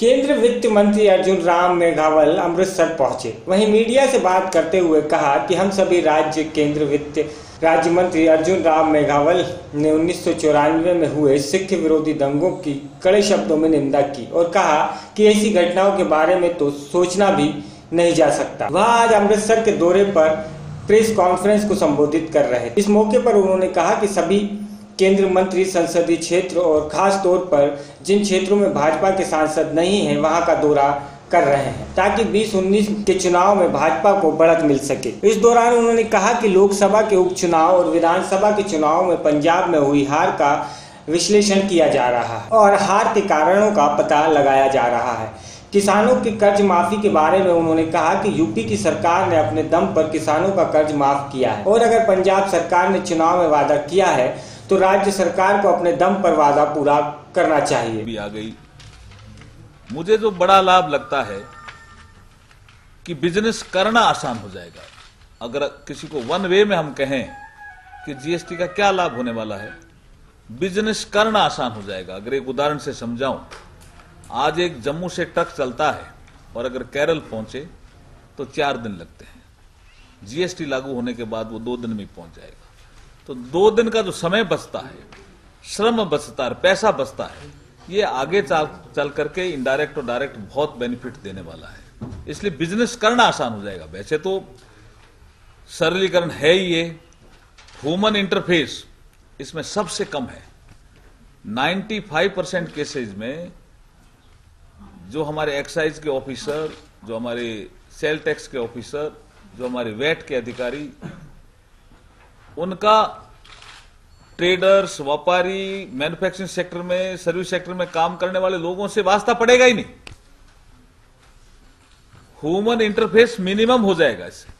केंद्रीय वित्त मंत्री अर्जुन राम मेघवाल अमृतसर पहुंचे। वहीं मीडिया से बात करते हुए कहा कि हम सभी राज्य केंद्रीय वित्त राज्य मंत्री अर्जुन राम मेघवाल ने 1994 में हुए सिख विरोधी दंगों की कड़े शब्दों में निंदा की और कहा कि ऐसी घटनाओं के बारे में तो सोचना भी नहीं जा सकता। वह आज अमृतसर के दौरे पर प्रेस कॉन्फ्रेंस को संबोधित कर रहे थे। इस मौके पर उन्होंने कहा कि सभी केंद्रीय मंत्री संसदीय क्षेत्र और खास तौर पर जिन क्षेत्रों में भाजपा के सांसद नहीं हैं वहां का दौरा कर रहे हैं ताकि 2019 के चुनाव में भाजपा को बढ़त मिल सके। इस दौरान उन्होंने कहा कि लोकसभा के उपचुनाव और विधानसभा के चुनाव में पंजाब में हुई हार का विश्लेषण किया जा रहा है और हार के कारणों का पता लगाया जा रहा है। किसानों के कर्ज माफी के बारे में उन्होंने कहा कि यूपी की सरकार ने अपने दम पर किसानों का कर्ज माफ किया है और अगर पंजाब सरकार ने चुनाव में वादा किया है तो राज्य सरकार को अपने दम पर वादा पूरा करना चाहिए। भी आ गई। मुझे जो बड़ा लाभ लगता है कि बिजनेस करना आसान हो जाएगा। अगर किसी को वन वे में हम कहें कि जीएसटी का क्या लाभ होने वाला है, बिजनेस करना आसान हो जाएगा। अगर एक उदाहरण से समझाऊं, आज एक जम्मू से ट्रक चलता है और अगर केरल पहुंचे तो 4 दिन लगते हैं। जीएसटी लागू होने के बाद वो 2 दिन में पहुंच जाएगा। तो 2 दिन का जो समय बचता है, श्रम बचता है, पैसा बचता है, ये आगे चल करके इनडायरेक्ट और डायरेक्ट बहुत बेनिफिट देने वाला है। इसलिए बिजनेस करना आसान हो जाएगा। वैसे तो सरलीकरण है ही ये, ह्यूमन इंटरफेस इसमें सबसे कम है। 95% केसेज में जो हमारे एक्साइज के ऑफिसर, जो हमारे सेल टैक्स के ऑफिसर, जो हमारे वैट के अधिकारी, उनका ट्रेडर्स, व्यापारी, मैन्युफैक्चरिंग सेक्टर में, सर्विस सेक्टर में काम करने वाले लोगों से वास्ता पड़ेगा ही नहीं। ह्यूमन इंटरफेस मिनिमम हो जाएगा इससे।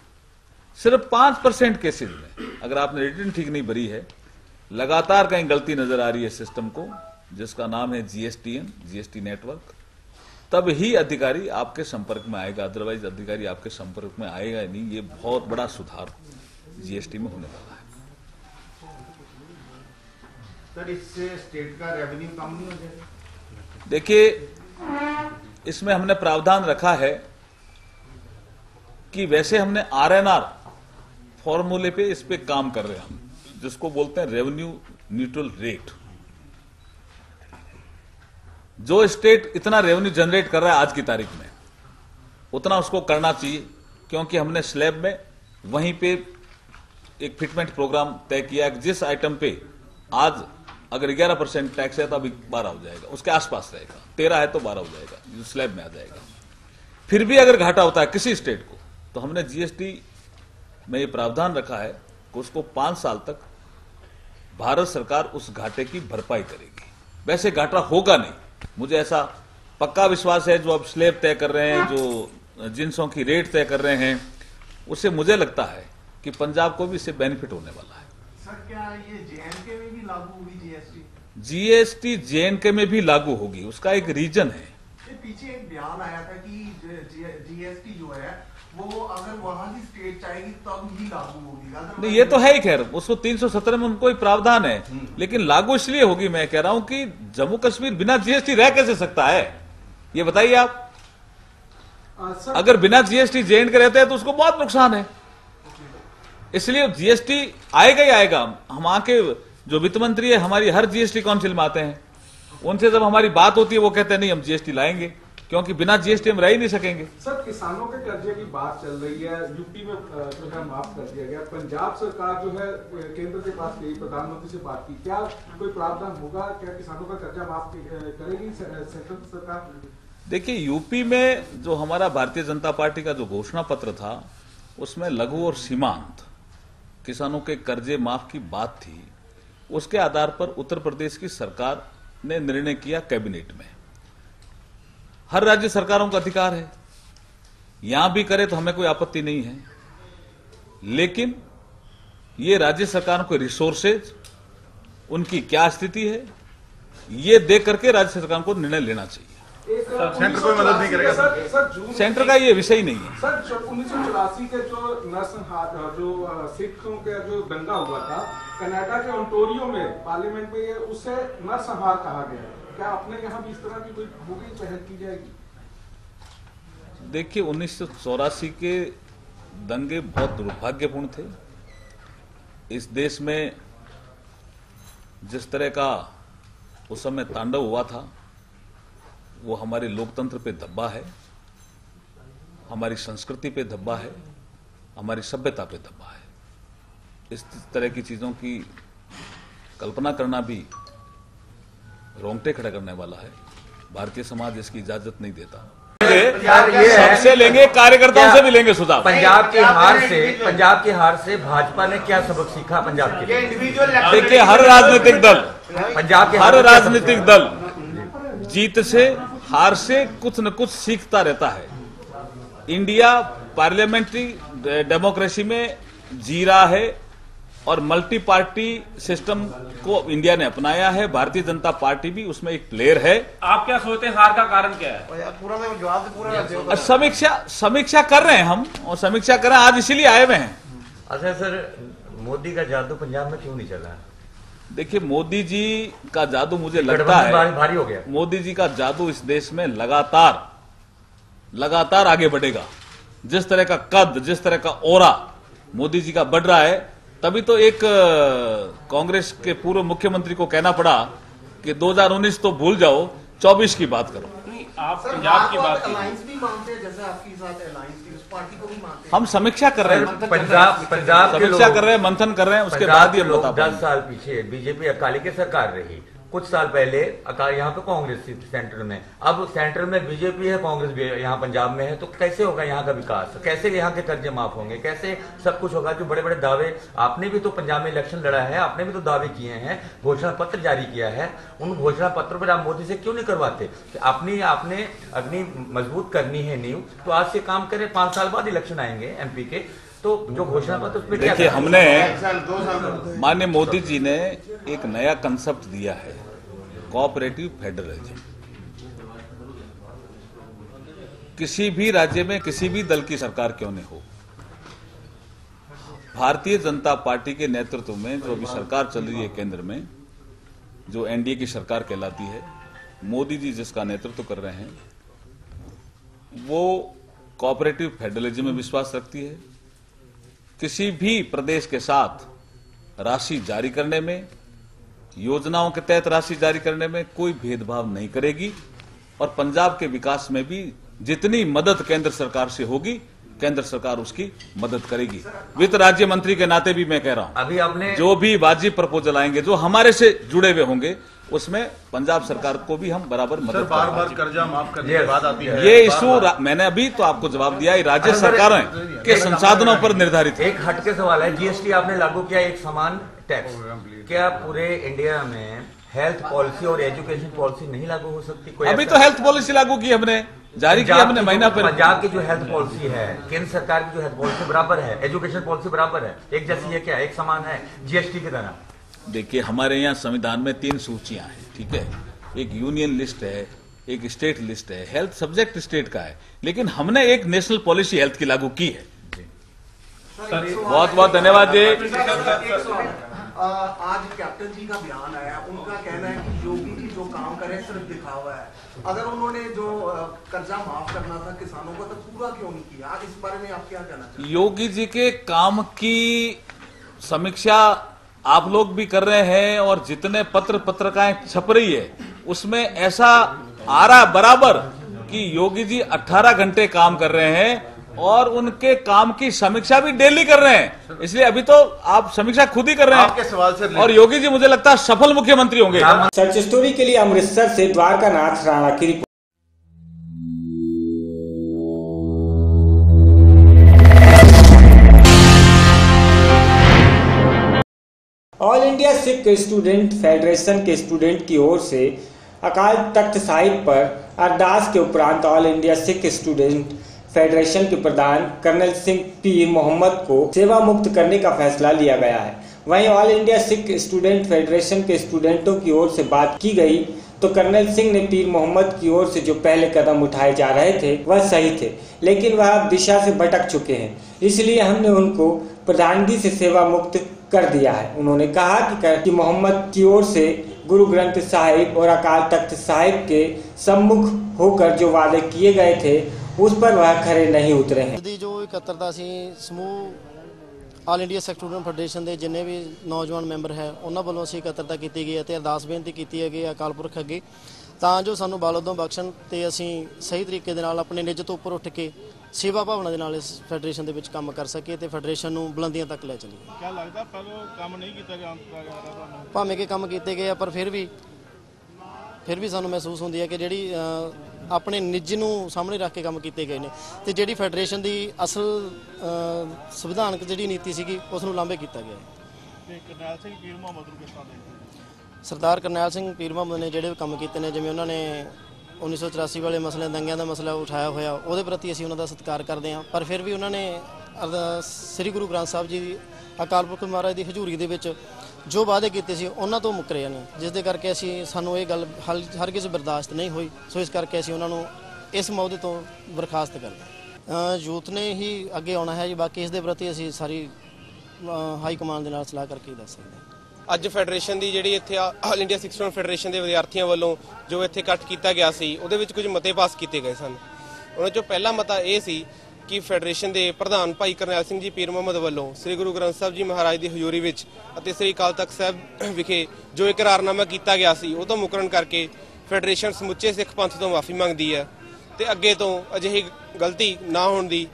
सिर्फ 5% केसेज में अगर आपने रिटर्न ठीक नहीं भरी है, लगातार कहीं गलती नजर आ रही है सिस्टम को, जिसका नाम है जीएसटी नेटवर्क, तब ही अधिकारी आपके संपर्क में आएगा। अदरवाइज अधिकारी आपके संपर्क में आएगा ही नहीं। ये बहुत बड़ा सुधार जीएसटी में होने वाला है। सर, इससे स्टेट का रेवेन्यू कम नहीं हो जाएगा? देखिए, इसमें हमने प्रावधान रखा है कि वैसे हमने आरएनआर फॉर्मूले पे इस पे काम कर रहे हैं हम, जिसको बोलते हैं रेवेन्यू न्यूट्रल रेट। जो स्टेट इतना रेवेन्यू जनरेट कर रहा है आज की तारीख में, उतना उसको करना चाहिए, क्योंकि हमने स्लैब में वहीं पे एक फिटमेंट प्रोग्राम तय किया है। जिस आइटम पे आज अगर 11% टैक्स है तो अभी 12 हो जाएगा, उसके आसपास रहेगा। 13 है तो 12 हो जाएगा, जो स्लैब में आ जाएगा। फिर भी अगर घाटा होता है किसी स्टेट को, तो हमने जीएसटी में ये प्रावधान रखा है कि उसको 5 साल तक भारत सरकार उस घाटे की भरपाई करेगी। वैसे घाटा होगा नहीं, मुझे ऐसा पक्का विश्वास है। जो अब स्लैब तय कर रहे हैं, जो जिन्सों की रेट तय कर रहे हैं, उससे मुझे लगता है कि पंजाब को भी इससे बेनिफिट होने वाला है। सर, क्या ये जेएनके में भी लागू होगी जीएसटी? जीएसटी जेएनके में भी लागू होगी, उसका एक रीजन है। पीछे एक बयान आया था कि जीएसटी जो है वो अगर वहां की स्टेट चाहेगी तब ही लागू होगी। नहीं, ये तो है ही। खैर, उसको 317 में उनको ही प्रावधान है, लेकिन लागू इसलिए होगी, मैं कह रहा हूं कि जम्मू कश्मीर बिना जीएसटी रह कैसे सकता है, ये बताइए आप। अगर बिना जीएसटी जेएनके रहते हैं तो उसको बहुत नुकसान है। इसलिए जीएसटी आएगा ही आएगा। हम आके जो वित्त मंत्री है, हमारी हर जीएसटी काउंसिल में आते हैं, उनसे जब हमारी बात होती है वो कहते हैं नहीं, हम जीएसटी लाएंगे, क्योंकि बिना जीएसटी हम रह ही नहीं सकेंगे। सर, किसानों के कर्जे की बात चल रही है, यूपी में जो है माफ कर दिया गया। पंजाब सरकार जो है केंद्र के पास गई, प्रधानमंत्री से बात की, क्या कोई प्रावधान होगा? क्या किसानों का कर्जा माफ करेगी सेंट्रल सरकार? देखिए, यूपी में जो हमारा भारतीय जनता पार्टी का जो घोषणा पत्र था, उसमें लघु और सीमांत किसानों के कर्जे माफ की बात थी। उसके आधार पर उत्तर प्रदेश की सरकार ने निर्णय किया कैबिनेट में। हर राज्य सरकारों का अधिकार है, यहां भी करे तो हमें कोई आपत्ति नहीं है, लेकिन ये राज्य सरकारों के रिसोर्सेज, उनकी क्या स्थिति है, ये देख करके राज्य सरकार को निर्णय लेना चाहिए। सेंटर कोई मदद नहीं करेगा सर? सेंटर का ये विषय ही नहीं है। सर, 1984 के जो नरसंहार, जो सिखों का जो दंगा हुआ था कनाडा के ओंटारियो में, पार्लियामेंट में, उसे नरसंहार कहा गया। क्या अपने यहाँ भी इस तरह की कोई होगी, पहल की जाएगी? देखिए, 1984 के दंगे बहुत दुर्भाग्यपूर्ण थे। इस देश में जिस तरह का उस समय तांडव हुआ था, वो हमारे लोकतंत्र पे धब्बा है, हमारी संस्कृति पे धब्बा है, हमारी सभ्यता पे धब्बा है। इस तरह की चीजों की कल्पना करना भी रोंगटे खड़े करने वाला है। भारतीय समाज इसकी इजाजत नहीं देता। सबसे लेंगे, कार्यकर्ताओं से भी लेंगे सुझाव। पंजाब की हार से भाजपा ने क्या सबक सीखा पंजाब के? देखिए, हर राजनीतिक दल जीत से, हार से कुछ न कुछ सीखता रहता है। इंडिया पार्लियामेंट्री डेमोक्रेसी में जी रहा है और मल्टी पार्टी सिस्टम को इंडिया ने अपनाया है। भारतीय जनता पार्टी भी उसमें एक प्लेयर है। आप क्या सोचते हैं, हार का कारण क्या है? पूरा समीक्षा कर रहे हैं हम, और समीक्षा कर रहे हैं, आज इसीलिए आए हुए हैं। अच्छा सर, मोदी का जादू पंजाब में क्यों नहीं चला? देखिए, मोदी जी का जादू मुझे लगता है भारी हो गया। मोदी जी का जादू इस देश में लगातार आगे बढ़ेगा। जिस तरह का कद, जिस तरह का ओरा मोदी जी का बढ़ रहा है, तभी तो एक कांग्रेस के पूर्व मुख्यमंत्री को कहना पड़ा कि 2019 तो भूल जाओ, 24 की बात करो। आप पंजाब की बात अलायंस भी मानते हैं, जैसे आपके साथ अलायंस थी, उस पार्टी को भी मानते हैं। हम समीक्षा कर रहे हैं, पंजाब समीक्षा कर रहे हैं, मंथन कर रहे हैं, उसके बाद ही हम बता पाएंगे। 10 साल पीछे बीजेपी अकाली की सरकार रही, कुछ साल पहले यहाँ पे कांग्रेस थी सेंटर में, अब सेंटर में बीजेपी है, कांग्रेस भी यहाँ पंजाब में है। तो कैसे होगा यहाँ का विकास? कैसे यहाँ के कर्जे माफ होंगे? कैसे सब कुछ होगा? जो बड़े बड़े दावे, आपने भी तो पंजाब में इलेक्शन लड़ा है, आपने भी तो दावे किए हैं, घोषणा पत्र जारी किया है, उन घोषणा पत्रों पर आप मोदी से क्यों नहीं करवाते? आपने अग्नि मजबूत करनी है नींव, तो आज से काम करें। 5 साल बाद इलेक्शन आएंगे एमपी के, तो जो घोषणा पत्र उसमें देखिए, हमने माननीय मोदी जी ने एक नया कंसेप्ट दिया है, कोऑपरेटिव फेडरलिज्म। किसी भी राज्य में किसी भी दल की सरकार क्यों नहीं हो, भारतीय जनता पार्टी के नेतृत्व में जो अभी सरकार चल रही है केंद्र में, जो एनडीए की सरकार कहलाती है, मोदी जी जिसका नेतृत्व कर रहे हैं, वो कोऑपरेटिव फेडरलिज्म में विश्वास रखती है। किसी भी प्रदेश के साथ राशि जारी करने में, योजनाओं के तहत राशि जारी करने में कोई भेदभाव नहीं करेगी, और पंजाब के विकास में भी जितनी मदद केंद्र सरकार से होगी, केंद्र सरकार उसकी मदद करेगी। वित्त राज्य मंत्री के नाते भी मैं कह रहा हूं, अभी आपने जो भी वाजिब प्रपोजल आएंगे, जो हमारे से जुड़े हुए होंगे, उसमें पंजाब सरकार को भी हम बराबर मदद बार कर्जा माफ करने की बात आती है। ये इशू मैंने अभी तो आपको जवाब दिया, राज्य सरकारों के संसाधनों पर निर्धारित है। एक हटके सवाल है, जीएसटी आपने लागू किया, एक समान टैक्स, क्या पूरे इंडिया में हेल्थ पॉलिसी और एजुकेशन पॉलिसी नहीं लागू हो सकती? कोई अभी तो हेल्थ पॉलिसी लागू की हमने, जारी किया हमने महीना पहले। पंजाब की जो हेल्थ पॉलिसी है, केंद्र सरकार की जो हेल्थ पॉलिसी बराबर है, एजुकेशन पॉलिसी बराबर है, एक जैसी है क्या? एक समान है जीएसटी की तरह? देखिए, हमारे यहाँ संविधान में 3 सूचियां हैं, ठीक है। एक यूनियन लिस्ट है, एक स्टेट लिस्ट है, हेल्थ सब्जेक्ट स्टेट का है, लेकिन हमने एक नेशनल पॉलिसी हेल्थ की लागू की है। बहुत बहुत धन्यवाद जी। आज कैप्टन जी का बयान आया, उनका कहना है कि योगी जी जो काम करे सिर्फ दिखावा है। अगर उन्होंने जो कर्जा माफ करना था किसानों को, तो पूरा क्यों नहीं किया? इस बारे में आप क्या कहना चाहते हैं? योगी जी के काम की समीक्षा आप लोग भी कर रहे हैं, और जितने पत्रिकाएं छप रही है उसमें ऐसा आ रहा बराबर कि योगी जी 18 घंटे काम कर रहे हैं, और उनके काम की समीक्षा भी डेली कर रहे हैं। इसलिए अभी तो आप समीक्षा खुद ही कर रहे हैं आपके सवाल से, और योगी जी मुझे लगता है सफल मुख्यमंत्री होंगे। सच स्टोरी के लिए अमृतसर से द्वारकानाथ राणा की report. All India Sikh student federation के स्टूडेंट की ओर से अकाल तख्त साहिब पर अरदास के उपरांत all India Sikh student federation के प्रधान कर्नल सिंह पीर मोहम्मद को सेवा मुक्त करने का फैसला लिया गया है। वहीं all India Sikh student federation के स्टूडेंटों की ओर से बात की गई तो कर्नल सिंह ने पीर मोहम्मद की ओर से जो पहले कदम उठाए जा रहे थे वह सही थे, लेकिन वह अब दिशा से भटक चुके हैं, इसलिए हमने उनको प्रधानगी से सेवा मुक्त कर दिया है। उन्होंने कहा कि मोहम्मद की ओर से गुरु ग्रंथ साहिब और अकाल तख्त साहिब के सम्मुख होकर जो वादे किए गए थे उस पर वह खरे नहीं उतरे हैं। जो इकत्तरता समूह ਆਲ ਇੰਡੀਆ ਸਟੂਡੈਂਟ ਫੈਡਰੇਸ਼ਨ ਦੇ ਜਿੰਨੇ ਵੀ ਨੌਜਵਾਨ ਮੈਂਬਰ ਹੈ ਉਹਨਾਂ ਵੱਲੋਂ ਅਸੀਂ ਇਕੱਤਰਤਾ ਕੀਤੀ ਗਈ ਹੈ ਤੇ ਅਰਦਾਸ ਬੇਨਤੀ ਕੀਤੀ ਹੈਗੀ ਅਕਾਲ ਪੁਰਖ ਅੱਗੇ ਤਾਂ ਜੋ ਸਾਨੂੰ ਬਲਦੋਂ ਬਖਸ਼ਣ ਤੇ ਅਸੀਂ ਸਹੀ ਤਰੀਕੇ ਦੇ ਨਾਲ ਆਪਣੇ ਨਿੱਜ ਤੋਂ ਉੱਪਰ ਉੱਠ ਕੇ ਸੇਵਾ ਭਾਵਨਾ ਦੇ ਨਾਲ ਇਸ ਫੈਡਰੇਸ਼ਨ ਦੇ ਵਿੱਚ ਕੰਮ ਕਰ ਸਕੀਏ ਤੇ ਫੈਡਰੇਸ਼ਨ ਨੂੰ ਬੁਲੰਦੀਆਂ ਤੱਕ ਲੈ ਚੱਲੀਏ। ਕੀ ਲੱਗਦਾ ਪਹਿਲਾਂ ਕੰਮ ਨਹੀਂ ਕੀਤਾ ਗਿਆ ਤੁਹਾਨੂੰ? ਭਾਵੇਂ ਕਿ ਕੰਮ ਕੀਤੇ ਗਏ ਆ ਪਰ ਫਿਰ ਵੀ ਸਾਨੂੰ ਮਹਿਸੂਸ ਹੁੰਦੀ ਹੈ ਕਿ ਜਿਹੜੀ ਆਪਣੇ ਨਿੱਜ ਨੂੰ ਸਾਹਮਣੇ ਰੱਖ ਕੇ ਕੰਮ ਕੀਤੇ ਗਏ ਨੇ ਤੇ ਜਿਹੜੀ ਫੈਡਰੇਸ਼ਨ ਦੀ ਅਸਲ ਸੰਵਿਧਾਨਕ ਜਿਹੜੀ ਨੀਤੀ ਸੀਗੀ ਉਸ ਨੂੰ ਲਾਂਭੇ ਕੀਤਾ ਗਿਆ ਹੈ। ਤੇ ਕਰਨੈਲ ਸਿੰਘ ਪੀਰ ਮੁਹੰਮਦ ਨੂੰ ਕਿਸ ਤਰ੍ਹਾਂ ਦੇਖਦੇ? ਸਰਦਾਰ ਕਰਨੈਲ ਸਿੰਘ ਪੀਰ ਮੁਹੰਮਦ ਨੇ ਜਿਹੜੇ ਕੰਮ ਕੀਤੇ ਨੇ ਜਿਵੇਂ ਉਹਨਾਂ ਨੇ 1984 ਵਾਲੇ ਮਸਲੇ ਦੰਗਿਆਂ ਦਾ ਮਸਲਾ ਉਠਾਇਆ ਹੋਇਆ ਉਹਦੇ ਪ੍ਰਤੀ ਅਸੀਂ ਉਹਨਾਂ ਦਾ ਸਤਿਕਾਰ ਕਰਦੇ ਹਾਂ ਪਰ ਫਿਰ ਵੀ ਉਹਨਾਂ ਨੇ ਸ੍ਰੀ ਗੁਰੂ ਗ੍ਰੰਥ ਸਾਹਿਬ ਜੀ ਦੀ ਅਕਾਲ ਪੁਰਖ ਮਹਾਰਾਜ ਦੀ ਹਜ਼ੂਰੀ ਦੇ ਵਿੱਚ ਜੋ ਵਾਅਦੇ ਕੀਤੇ ਸੀ ਉਹਨਾਂ ਤੋਂ ਮੁੱਕਰੇ ਨੇ ਜਿਸ ਦੇ ਕਰਕੇ ਸਾਨੂੰ ਇਹ ਗੱਲ ਹਰਗਿਜ਼ ਬਰਦਾਸ਼ਤ ਨਹੀਂ ਹੋਈ ਸੋ ਇਸ ਕਰਕੇ ਅਸੀਂ ਉਹਨਾਂ ਨੂੰ ਇਸ ਮੌਕੇ ਤੋਂ ਬਰਖਾਸਤ ਕਰਦੇ ਹਾਂ। ਯੂਥ ਨੇ ਹੀ ਅੱਗੇ ਆਉਣਾ ਹੈ ਜੀ ਬਾਕੀ ਇਸ ਦੇ ਪ੍ਰਤੀ ਅਸੀਂ ਸਾਰੀ ਹਾਈ ਕਮਾਂਡ ਦੇ ਨਾਲ ਸਲਾਹ ਕਰਕੇ ਦੱਸ ਸਕਦੇ ਹਾਂ। ਅੱਜ ਫੈਡਰੇਸ਼ਨ ਦੀ ਜਿਹੜੀ ਇੱਥੇ ਆਲ ਇੰਡੀਆ ਸਿੱਖ ਸਟੂਡੈਂਟ ਫੈਡਰੇਸ਼ਨ ਦੇ ਵਿਦਿਆਰਥੀਆਂ ਵੱਲੋਂ ਜੋ ਇੱਥੇ ਇਕੱਠ ਕੀਤਾ ਗਿਆ ਸੀ ਉਹਦੇ ਵਿੱਚ ਕੁਝ ਮਤੇ ਪਾਸ ਕੀਤੇ ਗਏ ਸਨ। ਉਹਨਾਂ 'ਚੋਂ ਪਹਿਲਾ ਮਤਾ ਇਹ ਸੀ ਕਿ ਫੈਡਰੇਸ਼ਨ ਦੇ ਪ੍ਰਧਾਨ ਭਾਈ ਕਰਨੈਲ ਸਿੰਘ ਜੀ ਪੀਰ ਮੁਹੰਮਦ ਵੱਲੋਂ ਸ੍ਰੀ ਗੁਰੂ ਗ੍ਰੰਥ ਸਾਹਿਬ ਜੀ ਮਹਾਰਾਜ ਦੀ ਹਜ਼ੂਰੀ ਵਿੱਚ ਅਤੇ ਸ੍ਰੀ ਅਕਾਲ ਤਖਤ ਸਾਹਿਬ ਵਿਖੇ ਜੋ ਇਕਰਾਰਨਾਮਾ ਕੀਤਾ ਗਿਆ ਸੀ ਉਹ ਤੋਂ ਮੁਕਰਨ ਕਰਕੇ ਫੈਡਰੇਸ਼ਨ ਸਮੁੱਚੇ ਸਿੱਖ ਪੰਥ ਤੋਂ ਮਾਫੀ ਮੰਗਦੀ ਹੈ ਤੇ ਅੱਗੇ ਤੋਂ ਅਜਿਹੀ ਗਲਤੀ ਨਾ ਹੋਣ ਦੀ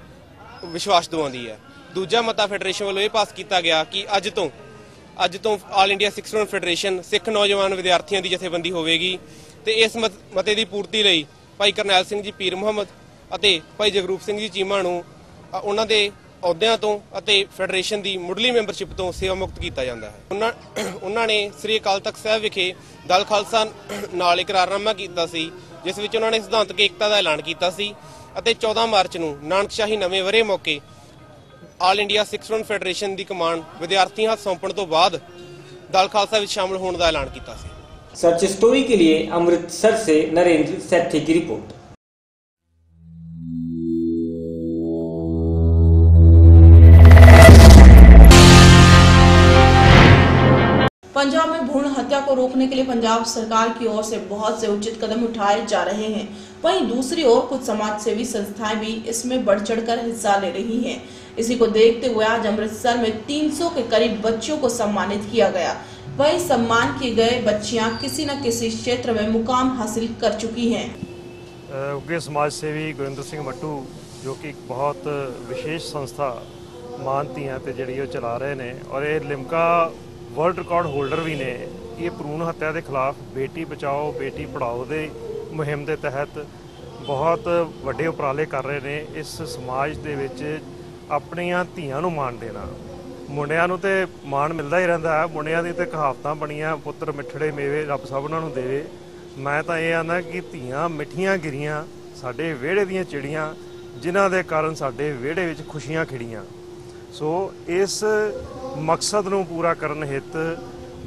ਵਿਸ਼ਵਾਸ ਦਿਵਾਉਂਦੀ ਹੈ। ਦੂਜਾ ਮਤਾ ਫੈਡਰੇਸ਼ਨ ਵੱਲੋਂ ਇਹ ਪਾਸ ਕੀਤਾ ਗਿਆ ਕਿ ਅੱਜ ਤੋਂ ਆਲ ਇੰਡੀਆ ਸਿੱਖ ਸਟੂਡੈਂਟ ਫੈਡਰੇਸ਼ਨ ਸਿੱਖ ਨੌਜਵਾਨ ਵਿਦਿਆਰਥੀਆਂ ਦੀ ਜਥੇਬੰਦੀ ਹੋਵੇਗੀ ਤੇ ਇਸ ਮਤੇ ਦੀ ਪੂਰਤੀ ਲਈ ਭਾਈ ਕਰਨੈਲ ਸਿੰਘ ਜੀ ਪੀਰ ਮੁਹੰਮਦ ਅਤੇ ਭਾਈ ਜਗਰੂਪ ਸਿੰਘ ਜੀ ਚੀਮਾ ਨੂੰ ਉਹਨਾਂ ਦੇ ਅਹੁਦਿਆਂ ਤੋਂ ਅਤੇ ਫੈਡਰੇਸ਼ਨ ਦੀ ਮੁੱਢਲੀ ਮੈਂਬਰਸ਼ਿਪ ਤੋਂ ਸੇਵਾ ਮੁਕਤ ਕੀਤਾ ਜਾਂਦਾ ਹੈ। ਉਹਨਾਂ ਨੇ ਸ੍ਰੀ ਅਕਾਲ ਤਖਤ ਸਾਹਿਬ ਵਿਖੇ ਦਲ ਖਾਲਸਾ ਨਾਲ ਇਕਰਾਰਨਾਮਾ ਕੀਤਾ ਸੀ ਜਿਸ ਵਿੱਚ ਉਹਨਾਂ ਨੇ ਸਿਧਾਂਤਕ ਏਕਤਾ ਦਾ ਐਲਾਨ ਕੀਤਾ ਸੀ ਅਤੇ 14 ਮਾਰਚ ਨੂੰ ਨਾਨਕਸ਼ਾਹੀ ਨਵੇਂ ਵਰ੍ਹੇ ਮੌਕੇ ਆਲ ਇੰਡੀਆ ਸਿੱਖ ਸਟੂਡੈਂਟ ਫੈਡਰੇਸ਼ਨ ਦੀ ਕਮਾਂਡ ਵਿਦਿਆਰਥੀਆਂ ਹੱਥ ਸੌਂਪਣ ਤੋਂ ਬਾਅਦ ਦਲ ਖਾਲਸਾ ਵਿੱਚ ਸ਼ਾਮਲ ਹੋਣ ਦਾ ਐਲਾਨ ਕੀਤਾ ਸੀ। सच स्टोरी के लिए अमृतसर से नरेंद्र सेठी की रिपोर्ट। पंजाब में भ्रूण हत्या को रोकने के लिए पंजाब सरकार की ओर से बहुत से उचित कदम उठाए जा रहे हैं। वहीं दूसरी ओर कुछ समाज सेवी संस्थाएं भी इसमें बढ़ चढ़कर हिस्सा ले रही हैं। इसी को देखते हुए आज अमृतसर में 300 के करीब बच्चियों को सम्मानित किया गया। वही सम्मान किए गए बच्चियां किसी न किसी क्षेत्र में मुकाम हासिल कर चुकी हैं। उगे समाज सेवी गुरिंदर सिंह मट्टू जो कि एक बहुत विशेष संस्था मानती हैं तो जी चला रहे हैं और ये लिमका वर्ल्ड रिकॉर्ड होल्डर भी ने ये भ्रूण हत्या के खिलाफ बेटी बचाओ बेटी पढ़ाओ दे मुहिम के तहत बहुत वड्डे उपराले कर रहे हैं। इस समाज के अपनियां धीआं नूं मान देना मुंडियां नूं ते मान मिलता ही रहिंदा है। मुंडियां दी ते कहावतां बणियां पुत्र मिठड़े मेवे रब सब उन्हां नूं देवे। मैं तां इह आंदा कि धीआं मिठियां गिरियां साडे विहड़े दीयां चिड़ियां जिन्हां दे कारण साडे विहड़े विच खुशियां खिड़ियां। सो इस मकसद नूं पूरा करन हित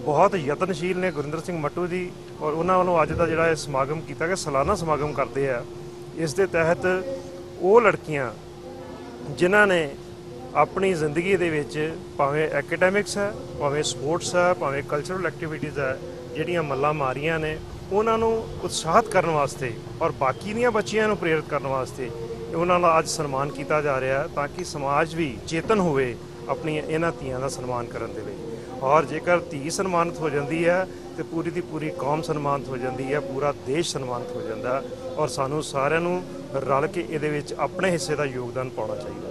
बहुत यतनशील ने गुरिंदर सिंह मट्टू जी और उन्हां वल्लों अज दा जिहड़ा समागम कीता गया सालाना समागम करदे आ। इस दे तहत वो लड़कियां जिन्हां ने अपनी जिंदगी दे विच भावें एकेडैमिक्स है भावें स्पोर्ट्स है भावें कल्चरल एक्टिविटीज़ है जिहड़ियां मल्लां मारियां ने उन्हां नूं उत्साहित करन वास्ते और बाकी दीयां बच्चियां नूं प्रेरित करन वास्ते उन्हां दा अज सन्मान किया जा रहा है ताकि समाज भी चेतन होवे अपनी इन्हां धीआं दा सन्मान करन दे लई। और जेकर धी सन्मानित हो जाती है तो पूरी की पूरी कौम सन्मानित हो जाती है, पूरा देश सन्मानित हो जाता है और सानू सारिਆਂ ਨੂੰ रल के ਇਹਦੇ ਵਿੱਚ ਆਪਣੇ ਹਿੱਸੇ ਦਾ ਯੋਗਦਾਨ ਪਾਉਣਾ ਚਾਹੀਦਾ।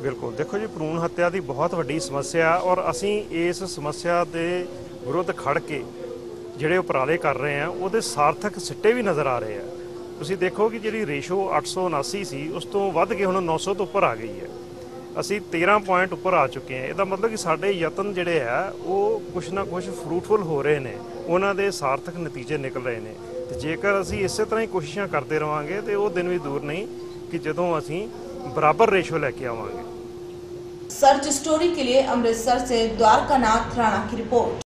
बिल्कुल देखो जी भ्रूण हत्या की बहुत वड्डी समस्या और असी इस समस्या के विरुद्ध खड़ के ਜਿਹੜੇ उपराले कर रहे हैं ਉਹਦੇ सार्थक सिट्टे भी नज़र आ रहे हैं। ਤੁਸੀਂ देखो कि जी रेशो 879 सी उस तो वध के हुण 900 तो उपर आ गई है। ਅਸੀਂ 13 पॉइंट उपर आ चुके हैं। ਇਹਦਾ मतलब कि ਸਾਡੇ ਯਤਨ ਜਿਹੜੇ ਆ ਉਹ ਕੁਛ ਨਾ ਕੁਛ ਫਰੂਟਫੁਲ ਹੋ ਰਹੇ ਨੇ, ਉਹਨਾਂ ਦੇ ਸਾਰਥਕ ਨਤੀਜੇ ਨਿਕਲ ਰਹੇ ਨੇ। ਤੇ ਜੇਕਰ ਅਸੀਂ ਇਸੇ ਤਰ੍ਹਾਂ ਹੀ ਕੋਸ਼ਿਸ਼ਾਂ ਕਰਦੇ ਰਵਾਂਗੇ ਤੇ ਉਹ ਦਿਨ ਵੀ ਦੂਰ ਨਹੀਂ कि ਜਦੋਂ ਅਸੀਂ बराबर रेशो लेके आवांगे। सर्च स्टोरी के लिए अमृतसर से द्वारकानाथ राणा की रिपोर्ट।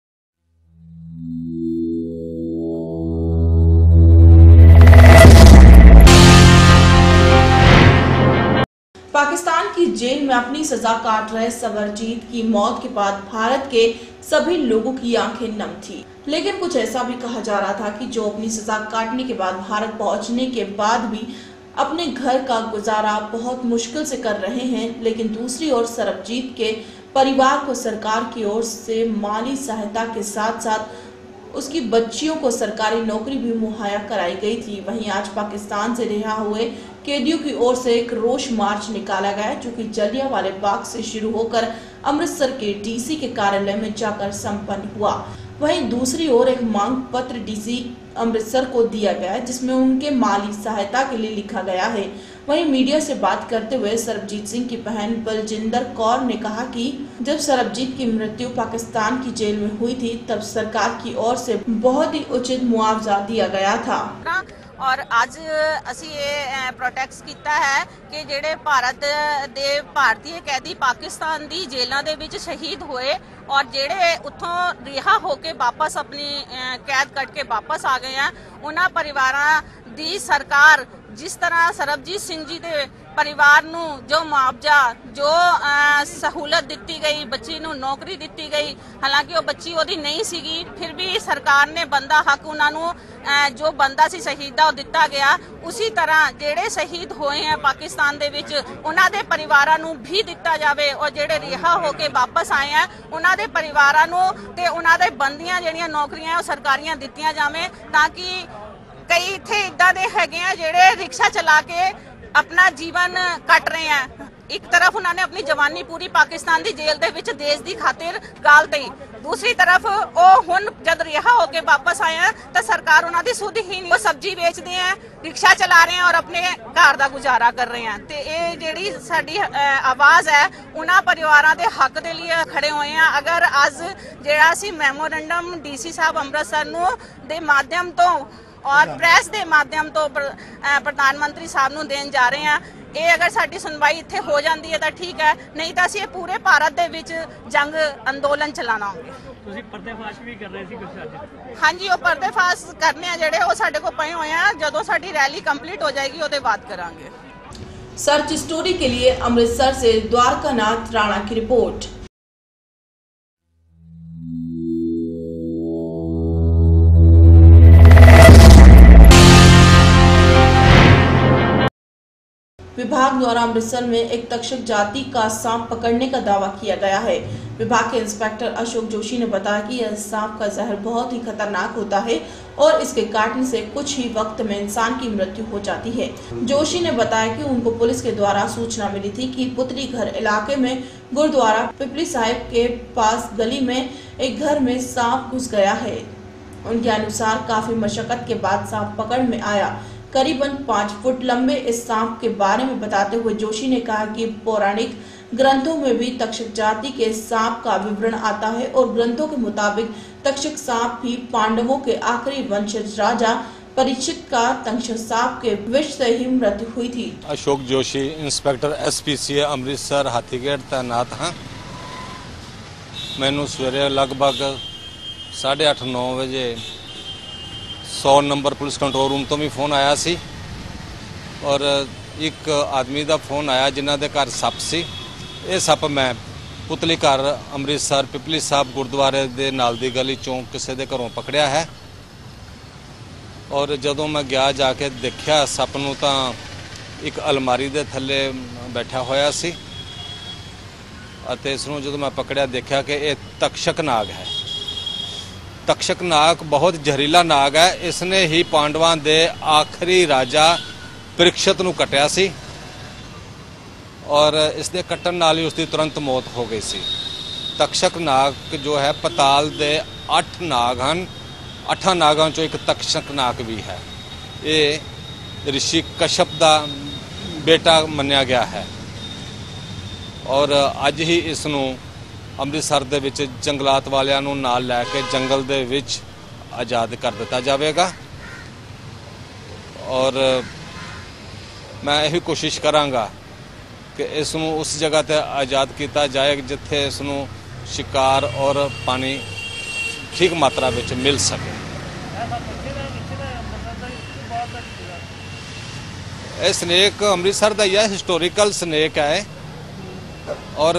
पाकिस्तान की जेल में अपनी सजा काट रहे सरबजीत की मौत के बाद भारत के सभी लोगों की आंखें नम थी। लेकिन कुछ ऐसा भी कहा जा रहा था कि जो अपनी सजा काटने के बाद भारत पहुंचने के बाद भी अपने घर का गुजारा बहुत मुश्किल से कर रहे हैं। लेकिन दूसरी ओर सरबजीत के परिवार को सरकार की ओर से माली सहायता के साथ साथ उसकी बच्चियों को सरकारी नौकरी भी मुहैया कराई गई थी। वहीं आज पाकिस्तान से रिहा हुए कैदियों की ओर से एक रोष मार्च निकाला गया, जो कि जलियांवाला बाग से शुरू होकर अमृतसर के डीसी के कार्यालय में जाकर संपन्न हुआ। वहीं दूसरी ओर एक मांग पत्र डीसी अमृतसर को दिया गया, जिसमें उनके माली सहायता के लिए लिखा गया है। वहीं मीडिया से बात करते हुए सरबजीत सिंह की बहन बलजिंदर कौर ने कहा कि जब सरबजीत की मृत्यु पाकिस्तान की जेल में हुई थी, तब सरकार की ओर से बहुत ही उचित मुआवजा दिया गया था। और ਅੱਜ ਅਸੀਂ ਇਹ ਪ੍ਰੋਟੈਸਟ ਕੀਤਾ ਹੈ ਕਿ ਜਿਹੜੇ ਭਾਰਤ ਦੇ ਭਾਰਤੀ ਕੈਦੀ ਪਾਕਿਸਤਾਨ ਦੀ ਜੇਲ੍ਹਾਂ ਦੇ ਵਿੱਚ ਸ਼ਹੀਦ ਹੋਏ ਔਰ ਜਿਹੜੇ ਉੱਥੋਂ ਰਿਹਾ ਹੋ ਕੇ ਵਾਪਸ ਆਪਣੀ ਕੈਦ ਕੱਟ ਕੇ ਵਾਪਸ ਆ ਗਏ ਆ, ਉਹਨਾਂ ਪਰਿਵਾਰਾਂ ਦੀ ਸਰਕਾਰ जिस तरह सरबजीत सिंह जी के परिवार नू जो मुआवजा जो सहूलत दी गई, बच्ची नू नौकरी दी गई, हालांकि वो बच्ची ओदी नहीं सीगी, फिर भी सरकार ने बंदा हक उन्होंने जो बंदा सी शहीदा दिता गया, उसी तरह जेड़े शहीद होए हैं पाकिस्तान दे विच उन्हां दे परिवारां नू भी दिता जावे और जेड़े रिहा होके वापस आए हैं उन्हां दे परिवारां नू ते उन्हां दे बंदियां जेड़ियां नौकरियां वो सरकारियां दित्तियां जावे, ताकि कई इत्थे इदां दे हैगे आ जेड़े रिक्शा चला के अपना जीवन कट रहे हैं। एक तरफ उन्होंने अपनी जवानी पूरी पाकिस्तान की जेल दे विच देश की खातिर गालती, दूसरी तरफ वो हुण जद रिहा होके वापस आए हैं तो सरकार उन्होंने सुध ही नहीं, वो सब्जी बेचते हैं, रिक्शा चला रहे हैं और अपने घर का गुजारा कर रहे हैं। तो ये जिहड़ी साडी आवाज़ है उन्हां परिवारां दे हक दे लिए खड़े हुए हैं। अगर अज जिहड़ा असीं मैमोरेंडम डीसी साहब अमृतसर नूं दे माध्यम तो और प्रेस के माध्यम तो प्रधानमंत्री साहब नूं देन जा रहे हैं, ये अगर साडी सुनवाई इत्थे हो जाती है तो ठीक है, नहीं तो असीं पूरे भारत दे विच जंग अंदोलन चलाना होंगे। तुसीं पर्देफाश भी कर रहे सी कुछ अज? हाँ जी, वो पर्देफाश करने जिहड़े वो साडे कोल पए हुए हैं, जदों साडी रैली कंप्लीट हो जाएगी उहदे बाद करांगे। सर्च स्टोरी के लिए अमृतसर से द्वारकानाथ राणा की रिपोर्ट। विभाग द्वारा अमृतसर में एक तक्षक जाति का सांप पकड़ने का दावा किया गया है। विभाग के इंस्पेक्टर अशोक जोशी ने बताया कि यह सांप का जहर बहुत ही खतरनाक होता है और इसके काटने से कुछ ही वक्त में इंसान की मृत्यु हो जाती है। जोशी ने बताया कि उनको पुलिस के द्वारा सूचना मिली थी कि पुतली घर इलाके में गुरुद्वारा पिपली साहिब के पास गली में एक घर में सांप घुस गया है। उनके अनुसार काफी मशक्कत के बाद सांप पकड़ में आया। करीबन 5 फुट लंबे इस सांप के बारे में बताते हुए जोशी ने कहा कि पौराणिक ग्रंथों में भी तक्षक जाति के सांप का विवरण आता है और ग्रंथों के मुताबिक तक्षक सांप भी पांडवों के आखिरी वंशज राजा परीक्षित का तक्षक सांप के विष से ही मृत्यु हुई थी। अशोक जोशी, इंस्पेक्टर SPCA अमृतसर हाथीगेट तैनात हाँ। मैनू सवेरे लगभग 8:30-9 बजे 100 नंबर पुलिस कंट्रोल रूम तो भी फोन आया सी और एक आदमी का फोन आया जिन्हों के घर सप सी। ये सप मैं पुतली घर अमृतसर पिपली साहब गुरुद्वारे के नाल दी गली चौं किसी के घरों पकड़िया है और जदों मैं गया जाके देखा सप नूं तां एक अलमारी के थले बैठा होया सी अते इसनूं जदों मैं पकड़िया देखा कि यह तक्षक नाग है। तक्षक नाग बहुत जहरीला नाग है। इसने ही पांडवां दे आखिरी राजा परीक्षित नूं कटिया सी और इसके कट्टन नाल ही उसकी तुरंत मौत हो गई सी। तक्षक नाग जो है पताल दे 8 नाग हैं, 8 नागां चों एक तक्षक नाग भी है। ये ऋषि कश्यप का बेटा मन्निया गया है और अज ही इसनूं अमृतसर दे विच जंगलात वालियां नूं नाल लैके जंगल दे विच आज़ाद कर दिता जाएगा और मैं यही कोशिश करांगा कि इसनूं उस जगह ते आज़ाद किया जाए जिथे इसनूं शिकार और पानी ठीक मात्रा विच मिल सके। यह स्नेक अमृतसर का ही है, हिस्टोरिकल स्नेक है। ਔਰ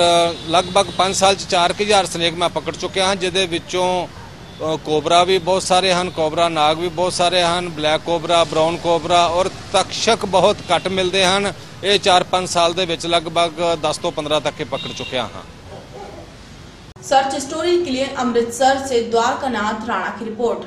ਲਗਭਗ 5 ਸਾਲ 'ਚ 4000 ਸਨੇਕ ਮੈਂ ਪਕੜ ਚੁੱਕਿਆ ਹਾਂ, ਜਿਹਦੇ ਵਿੱਚੋਂ ਕੋਬਰਾ ਵੀ ਬਹੁਤ ਸਾਰੇ ਹਨ, ਕੋਬਰਾ ਨਾਗ ਵੀ ਬਹੁਤ ਸਾਰੇ ਹਨ, ਬਲੈਕ ਕੋਬਰਾ, ਬਰਾਊਨ ਕੋਬਰਾ ਔਰ ਤਕਸ਼ਕ ਬਹੁਤ ਘੱਟ ਮਿਲਦੇ ਹਨ। ਇਹ 4-5 ਸਾਲ ਦੇ ਵਿੱਚ ਲਗਭਗ 10 ਤੋਂ 15 ਤੱਕ ਪਕੜ ਚੁੱਕਿਆ ਹਾਂ। सर्च स्टोरी के लिए अमृतसर से द्वारकानाथ राणा की रिपोर्ट।